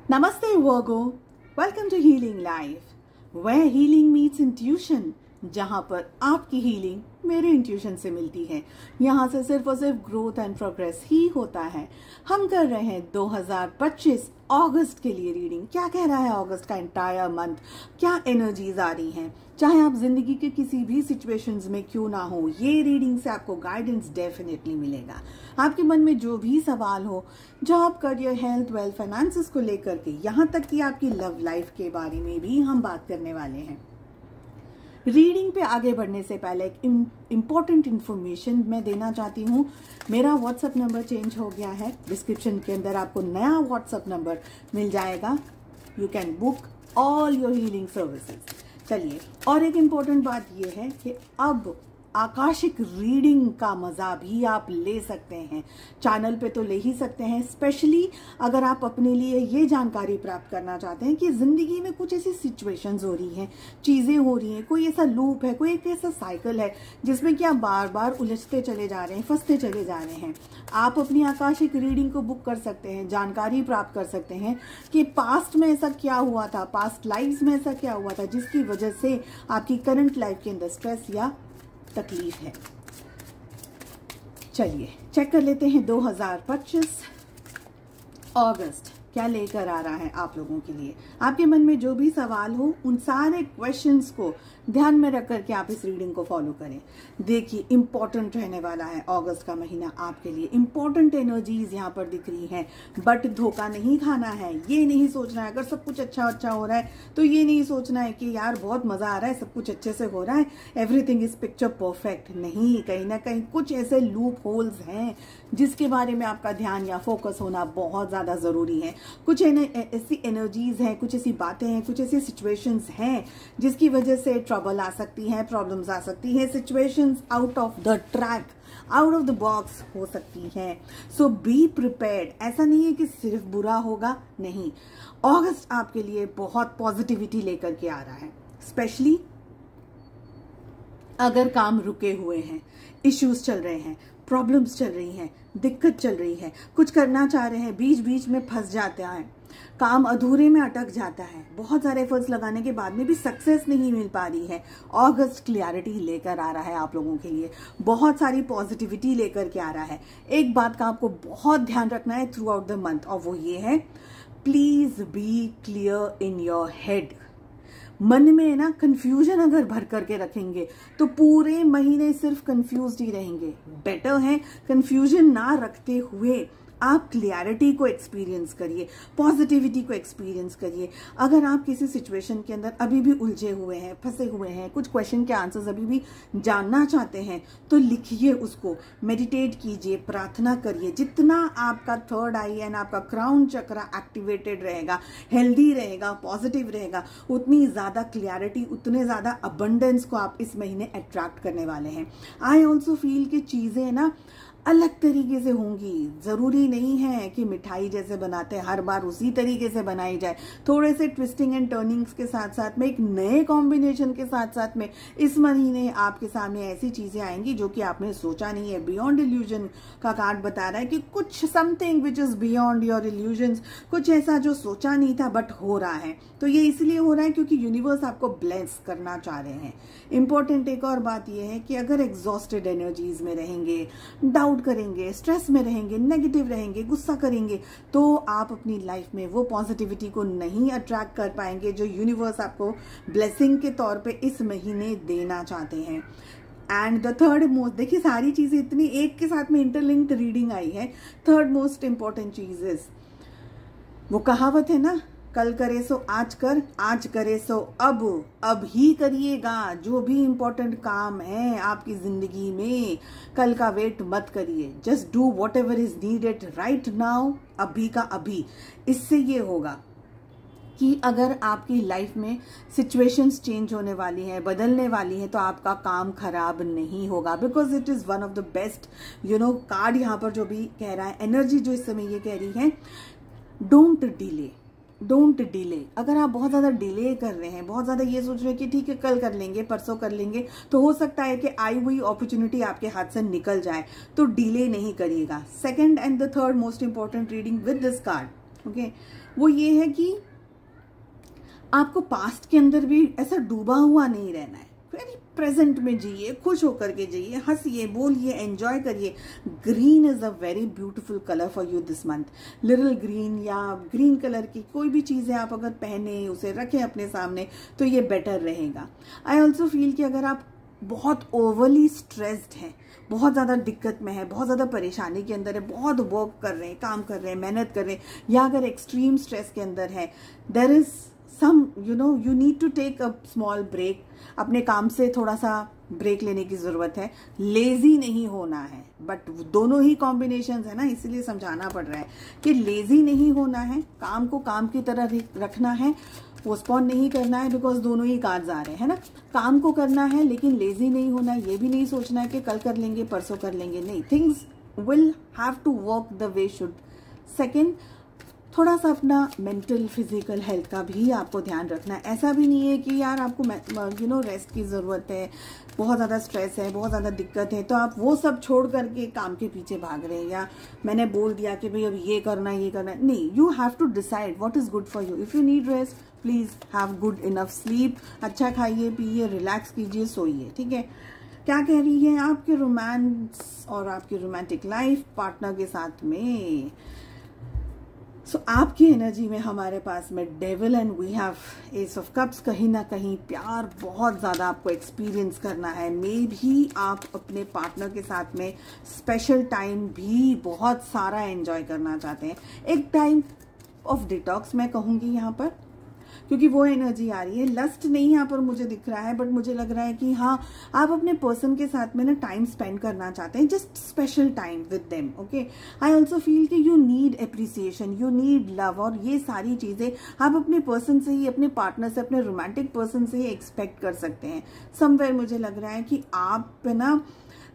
Namaste Virgo, welcome to Healing Life, where healing meets intuition, जहां पर आपकी healing मेरे इंट्यूशन से मिलती है। यहाँ से सिर्फ और सिर्फ ग्रोथ एंड प्रोग्रेस ही होता है। हम कर रहे हैं 2025 अगस्त के लिए रीडिंग। क्या कह रहा है अगस्त का एंटायर मंथ, क्या एनर्जीज आ रही हैं, चाहे आप जिंदगी के किसी भी सिचुएशंस में क्यों ना हो, ये रीडिंग से आपको गाइडेंस डेफिनेटली मिलेगा। आपके मन में जो भी सवाल हो, job, career, health, wealth, finances को लेकर के, यहाँ तक कि आपकी लव लाइफ के बारे में भी हम बात करने वाले हैं। रीडिंग पे आगे बढ़ने से पहले एक इम्पॉर्टेंट इन्फॉर्मेशन मैं देना चाहती हूँ। मेरा व्हाट्सएप नंबर चेंज हो गया है। डिस्क्रिप्शन के अंदर आपको नया व्हाट्सएप नंबर मिल जाएगा। You can book all your healing services. चलिए, और एक इम्पॉर्टेंट बात यह है कि अब आकाशिक रीडिंग का मजा भी आप ले सकते हैं। चैनल पे तो ले ही सकते हैं, स्पेशली अगर आप अपने लिए ये जानकारी प्राप्त करना चाहते हैं कि जिंदगी में कुछ ऐसी सिचुएशंस हो रही हैं, चीजें हो रही हैं, कोई ऐसा लूप है, कोई एक ऐसा साइकिल है जिसमें कि आप बार बार उलझते चले जा रहे हैं, फंसते चले जा रहे हैं। आप अपनी आकाशिक रीडिंग को बुक कर सकते हैं, जानकारी प्राप्त कर सकते हैं कि पास्ट में ऐसा क्या हुआ था, पास्ट लाइफ में ऐसा क्या हुआ था जिसकी वजह से आपकी करंट लाइफ के अंदर स्ट्रेस या तकलीफ है। चलिए चेक कर लेते हैं 2025 अगस्त क्या लेकर आ रहा है आप लोगों के लिए। आपके मन में जो भी सवाल हो, उन सारे क्वेश्चंस को ध्यान में रख करके आप इस रीडिंग को फॉलो करें। देखिए, इंपॉर्टेंट रहने वाला है अगस्त का महीना आपके लिए। इंपॉर्टेंट एनर्जीज यहाँ पर दिख रही हैं, बट धोखा नहीं खाना है। ये नहीं सोचना है अगर सब कुछ अच्छा हो रहा है तो ये नहीं सोचना है कि यार बहुत मजा आ रहा है, सब कुछ अच्छे से हो रहा है, एवरीथिंग इज पिक्चर परफेक्ट। नहीं, कहीं ना कहीं कुछ ऐसे लूप होल्स हैं जिसके बारे में आपका ध्यान या फोकस होना बहुत ज्यादा जरूरी है। कुछ ऐसी एनर्जीज हैं, कुछ ऐसी बातें हैं, कुछ ऐसी सिचुएशंस हैं जिसकी वजह से ट्रबल आ सकती है, प्रॉब्लम्स आ सकती हैं, situations out of the track, out of the box हो सकती हैं। सो बी प्रिपेयर्ड। ऐसा नहीं है कि सिर्फ बुरा होगा, नहीं। अगस्त आपके लिए बहुत पॉजिटिविटी लेकर के आ रहा है। स्पेशली अगर काम रुके हुए हैं, इश्यूज चल रहे हैं, प्रॉब्लम्स चल रही हैं, दिक्कत चल रही है, कुछ करना चाह रहे हैं, बीच बीच में फंस जाते हैं, काम अधूरे में अटक जाता है, बहुत सारे एफर्ट्स लगाने के बाद में भी सक्सेस नहीं मिल पा रही है, अगस्त क्लैरिटी लेकर आ रहा है आप लोगों के लिए। बहुत सारी पॉजिटिविटी लेकर के आ रहा है। एक बात का आपको बहुत ध्यान रखना है थ्रू आउट द मंथ, और वो ये है, please be clear in your head. मन में ना कंफ्यूजन अगर भर करके रखेंगे तो पूरे महीने सिर्फ कंफ्यूज्ड ही रहेंगे। बेटर है कंफ्यूजन ना रखते हुए आप क्लियरिटी को एक्सपीरियंस करिए, पॉजिटिविटी को एक्सपीरियंस करिए। अगर आप किसी सिचुएशन के अंदर अभी भी उलझे हुए हैं, फंसे हुए हैं, कुछ क्वेश्चन के आंसर्स अभी भी जानना चाहते हैं, तो लिखिए उसको, मेडिटेट कीजिए, प्रार्थना करिए। जितना आपका थर्ड आई एंड आपका क्राउन चक्रा एक्टिवेटेड रहेगा, हेल्दी रहेगा, पॉजिटिव रहेगा, उतनी ज्यादा क्लियरिटी, उतने ज्यादा अबंडेंस को आप इस महीने अट्रैक्ट करने वाले हैं। आई ऑल्सो फील कि चीजें ना अलग तरीके से होंगी। जरूरी नहीं है कि मिठाई जैसे बनाते हैं हर बार उसी तरीके से बनाई जाए। थोड़े से ट्विस्टिंग एंड टर्निंग्स के साथ साथ में, एक नए कॉम्बिनेशन के साथ साथ में इस महीने आपके सामने ऐसी चीजें आएंगी जो कि आपने सोचा नहीं है। बियॉन्ड इल्यूजन का कार्ड बता रहा है कि कुछ something which is beyond your illusions, कुछ ऐसा जो सोचा नहीं था बट हो रहा है। तो ये इसलिए हो रहा है क्योंकि यूनिवर्स आपको ब्लेस करना चाह रहे हैं। इंपॉर्टेंट एक और बात यह है कि अगर एग्जॉस्टेड एनर्जीज में रहेंगे, डाउट करेंगे, स्ट्रेस में रहेंगे, नेगेटिव रहेंगे, गुस्सा करेंगे, तो आप अपनी लाइफ में वो पॉजिटिविटी को नहीं अट्रैक्ट कर पाएंगे जो यूनिवर्स आपको ब्लेसिंग के तौर पे इस महीने देना चाहते हैं। एंड द थर्ड मोस्ट, देखिए सारी चीजें इतनी एक के साथ में इंटरलिंक्ड रीडिंग आई है। थर्ड मोस्ट इंपॉर्टेंट चीज इज, वो कहावत है ना, कल करे सो आज कर, आज करे सो अब ही करिएगा। जो भी इंपॉर्टेंट काम है आपकी जिंदगी में, कल का वेट मत करिए। Just do what ever is needed right now, अभी का अभी। इससे ये होगा कि अगर आपकी लाइफ में सिचुएशंस चेंज होने वाली हैं, बदलने वाली हैं, तो आपका काम खराब नहीं होगा, because it is one of the best card यहाँ पर जो भी कह रहा है, एनर्जी जो इस समय ये कह रही है, डोंट डिले, डोंट डिले। अगर आप बहुत ज्यादा डिले कर रहे हैं, बहुत ज्यादा ये सोच रहे हैं कि ठीक है कल कर लेंगे, परसों कर लेंगे, तो हो सकता है कि आई हुई अपॉर्चुनिटी आपके हाथ से निकल जाए। तो डिले नहीं करिएगा। Second and the third most important reading with this card, okay, वो ये है कि आपको पास्ट के अंदर भी ऐसा डूबा हुआ नहीं रहना है, वेरी प्रेजेंट में जिए, खुश होकर के जिए, हंसिए, बोलिए, एंजॉय करिए। Green is a very beautiful colour for you this month. Little green या ग्रीन कलर की कोई भी चीज़ें आप अगर पहने, उसे रखें अपने सामने, तो ये बेटर रहेगा। आई ऑल्सो फील कि अगर आप बहुत ओवरली स्ट्रेस्ड हैं, बहुत ज़्यादा दिक्कत में है, बहुत ज़्यादा परेशानी के अंदर है, बहुत वर्क कर रहे हैं, काम कर रहे हैं, मेहनत कर रहे हैं, या अगर एक्सट्रीम स्ट्रेस के अंदर है, there is some you need to take a small break. अपने काम से थोड़ा सा ब्रेक लेने की ज़रूरत है। लेज़ी नहीं होना है, बट दोनों ही कॉम्बिनेशंस है ना, इसीलिए समझाना पड़ रहा है कि लेज़ी नहीं होना है, काम को काम की तरह रखना है, पोस्टपोन नहीं करना है, बिकॉज दोनों ही कार्ड्स आ रहे हैं ना। काम को करना है लेकिन लेज़ी नहीं होना है, ये भी नहीं सोचना है कि कल कर लेंगे, परसों कर लेंगे, नहीं, things will have to work the way should. Second, थोड़ा सा अपना मेंटल फिजिकल हेल्थ का भी आपको ध्यान रखना है। ऐसा भी नहीं है कि यार आपको रेस्ट की ज़रूरत है, बहुत ज़्यादा स्ट्रेस है, बहुत ज़्यादा दिक्कत है, तो आप वो सब छोड़ करके काम के पीछे भाग रहे हैं, या मैंने बोल दिया कि भाई अब ये करना है, ये करना है। नहीं, you have to decide what is good for you. If you need rest, please have good enough sleep. अच्छा खाइए, पिए, रिलैक्स कीजिए, सोइए, ठीक है। क्या कह रही है आपके रोमांस और आपकी रोमांटिक लाइफ पार्टनर के साथ में? आपकी एनर्जी में हमारे पास में devil and we have ace of cups. कहीं ना कहीं प्यार बहुत ज़्यादा आपको एक्सपीरियंस करना है। मे भी आप अपने पार्टनर के साथ में स्पेशल टाइम भी बहुत सारा एंजॉय करना चाहते हैं। एक टाइम ऑफ डिटॉक्स मैं कहूँगी यहाँ पर, क्योंकि वो एनर्जी आ रही है। लस्ट नहीं यहाँ पर मुझे दिख रहा है, बट मुझे लग रहा है कि हाँ, आप अपने पर्सन के साथ में ना टाइम स्पेंड करना चाहते हैं, just special time with them. Okay, I also feel कि you need appreciation, you need love, और ये सारी चीज़ें आप अपने पर्सन से ही, अपने पार्टनर से, अपने रोमांटिक पर्सन से ही एक्सपेक्ट कर सकते हैं। समवेयर मुझे लग रहा है कि आप ना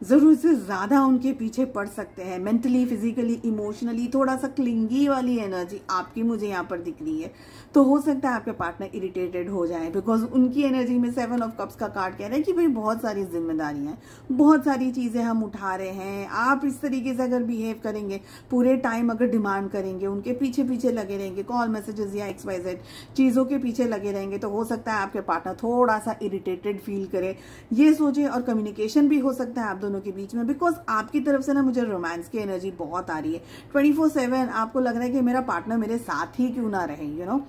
ज़रूरत से ज़्यादा उनके पीछे पड़ सकते हैं। मेंटली, फिजिकली, इमोशनली थोड़ा सा क्लिंगी वाली एनर्जी आपकी मुझे यहाँ पर दिख रही है। तो हो सकता है आपके पार्टनर इरिटेटेड हो जाए, बिकॉज उनकी एनर्जी में 7 ऑफ कप्स का कार्ड कह रहा है कि भाई बहुत सारी जिम्मेदारियां हैं, बहुत सारी चीज़ें हम उठा रहे हैं। आप इस तरीके से अगर बिहेव करेंगे, पूरे टाइम अगर डिमांड करेंगे, उनके पीछे पीछे लगे रहेंगे, कॉल मैसेजेस या XYZ चीज़ों के पीछे लगे रहेंगे, तो हो सकता है आपके पार्टनर थोड़ा सा इरिटेटेड फील करे, ये सोचे। और कम्युनिकेशन भी हो सकता है आप दोनों के बीच में, बिकॉज आपकी तरफ से ना मुझे रोमांस की एनर्जी बहुत आ रही है। 24/7 आपको लग रहा है कि मेरा पार्टनर मेरे साथ ही क्यों ना रहे, यू नो।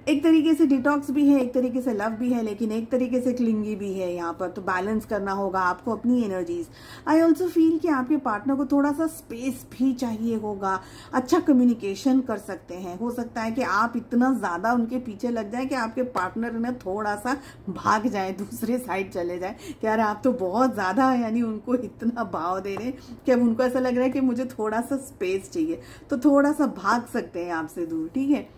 एक तरीके से डिटॉक्स भी है, एक तरीके से लव भी है, लेकिन एक तरीके से क्लिंगी भी है यहाँ पर। तो बैलेंस करना होगा आपको अपनी एनर्जीज। आई ऑल्सो फील कि आपके पार्टनर को थोड़ा सा स्पेस भी चाहिए होगा। अच्छा कम्युनिकेशन कर सकते हैं। हो सकता है कि आप इतना ज़्यादा उनके पीछे लग जाए कि आपके पार्टनर ने थोड़ा सा भाग जाए, दूसरे साइड चले जाए कि यार आप तो बहुत ज़्यादा, यानी उनको इतना भाव दे रहे हैं कि अब उनको ऐसा लग रहा है कि मुझे थोड़ा सा स्पेस चाहिए, तो थोड़ा सा भाग सकते हैं आपसे दूर, ठीक है।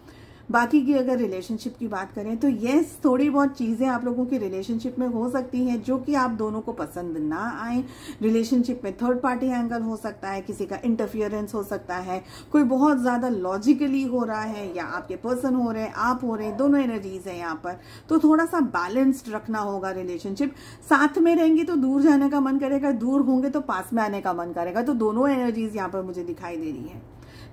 बाकी की अगर रिलेशनशिप की बात करें तो यस, थोड़ी बहुत चीज़ें आप लोगों की रिलेशनशिप में हो सकती हैं जो कि आप दोनों को पसंद ना आए। रिलेशनशिप में थर्ड पार्टी एंगल हो सकता है, किसी का इंटरफियरेंस हो सकता है, कोई बहुत ज़्यादा लॉजिकली हो रहा है, या आपके पर्सन हो रहे हैं, आप हो रहे हैं, दोनों एनर्जीज हैं यहाँ पर। तो थोड़ा सा बैलेंस्ड रखना होगा रिलेशनशिप। साथ में रहेंगे तो दूर जाने का मन करेगा, दूर होंगे तो पास में आने का मन करेगा। तो दोनों एनर्जीज यहाँ पर मुझे दिखाई दे रही है।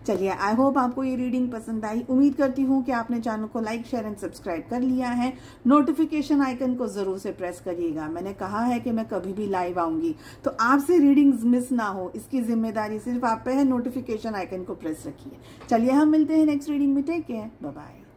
चलिए, आई होप आपको ये रीडिंग पसंद आई। उम्मीद करती हूँ कि आपने चैनल को लाइक, शेयर एंड सब्सक्राइब कर लिया है। नोटिफिकेशन आइकन को जरूर से प्रेस करिएगा। मैंने कहा है कि मैं कभी भी लाइव आऊंगी तो आपसे रीडिंग्स मिस ना हो, इसकी जिम्मेदारी सिर्फ आप पे है। नोटिफिकेशन आइकन को प्रेस रखिए। चलिए, हम मिलते हैं नेक्स्ट रीडिंग में। Take care, bye bye.